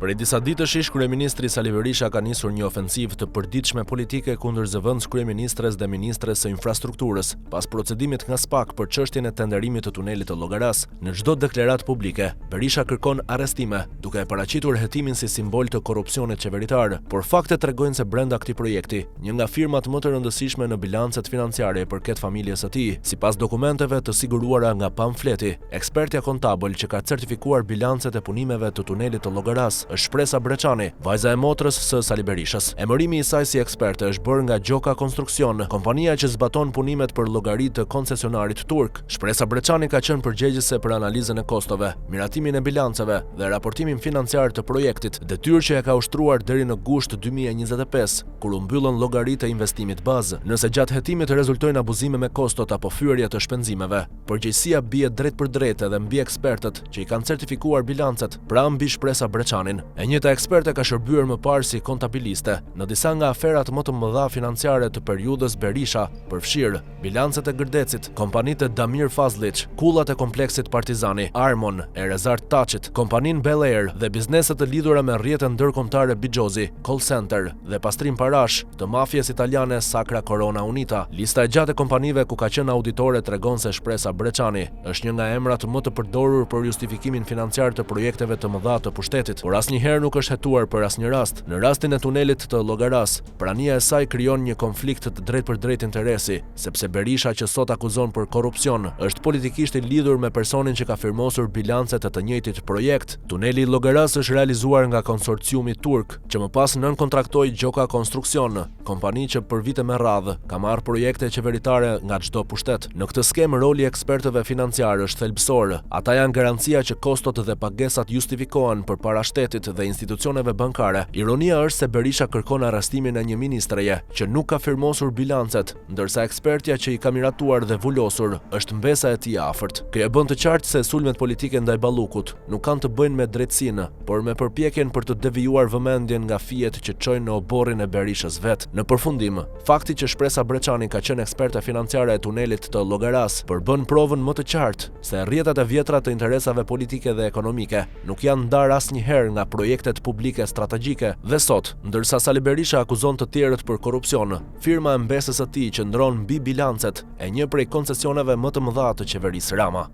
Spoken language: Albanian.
Prej disa ditësh ish kryeministri Sali Berisha ka nisur një ofensivë të përditshme politike kundër zëvendës kryeministres dhe ministres së infrastrukturës, pas procedimit nga SPAK për çështjen e tenderimit të tunelit të Llogaras. Në çdo deklaratë publike, Berisha kërkon arrestime, duke e paraqitur hetimin si simbol të korrupsionit qeveritar, por faktet tregojnë se brenda këtij projekti, një nga firmat më të rëndësishme në bilancet financiare përket familjes së tij, sipas dokumenteve të siguruara nga pamfleti, ekspertja kontabël që ka certifikuar bilancet e punimeve të tunelit të Llogaras është Shpresa Breçani, vajza e motrës së Sali Berishës. Emërimi i saj si eksperte është bërë nga Gjoka Konstruksion, kompania që zbaton punimet për llogari të koncesionarit turk. Shpresa Breçani ka qenë përgjegjëse për analizën e kostove, miratimin e bilanceve dhe raportimin financiar të projektit, detyrë që e ka ushtruar deri në gusht 2025, kur u mbyllën llogaritë e investimit bazë. Nëse gjatë hetimit rezultojnë abuzime me kostot apo fyerje të shpenzimeve, përgjegjësia bie drejt për drejt edhe mbi ekspertët që i kanë certifikuar bilancet, pra mbi Shpresa Breçanin. E njëjta eksperte ka shërbyer më parë si kontabiliste në disa nga aferat më të mëdha financiare të periudhës Berisha, përfshirë bilancet e Gërdecit, kompanitë e Damir Fazlić, kullat e kompleksit Partizani, Armon, e Rezart Taçit, kompaninë Bel Air dhe bizneset të lidhura me rrjetën ndërkombëtare Bixhozi, Call Center dhe pastrim parash të mafjes italiane Sacra Corona Unita. Lista e gjatë e kompanive ku ka qenë auditore tregon se Shpresa Breçani është një nga emrat më të përdorur për justifikimin financiar të projekteve të mëdha të pushtetit, por asnjëherë nuk është hetuar për asnjë rast. Në rastin e tunelit të Llogaras, prania e saj krijon një konflikt të drejtpërdrejt interesi, sepse Berisha që sot akuzon për korrupsion është politikisht i lidhur me personin që ka firmosur bilancet e të njëjtit projekt. Tuneli i Llogaras është realizuar nga konsorciumi turk, që më pas nënkontraktoi Gjoka Konstruksion, kompani që për vite me radhë ka marrë projekte qeveritare nga çdo pushtet. Në këtë skem roli i ekspertëve financiar është thelbësor. Ata janë garancia që kostot dhe pagesat justifikohen përpara shtetit dhe institucioneve bankare. Ironia është se Berisha kërkon arrestimin e një ministreje që nuk ka firmosur bilancet, ndërsa ekspertja që i ka miratuar dhe vulosur është mbesa e tij afërt. Kjo e bën të qartë se sulmet politike ndaj Ballukut nuk kanë të bëjnë me drejtsinë, por me përpjekjen për të devijuar vëmendjen nga fijet që çojnë në oborrin e Berishës vet. Në përfundim, fakti që Shpresa Breçani ka qenë eksperte financiare e tunelit të Llogaras përbën provën më të qartë se rrjetat e vjetra të interesave politike dhe ekonomike nuk janë ndarë asnjëherë nga projektet publike strategjike, dhe sot, ndërsa Sali Berisha akuzon të tjerët për korrupsion, firma e mbesës së tij qëndron mbi bilancet e një prej koncesioneve më të mëdha të qeverisë Rama.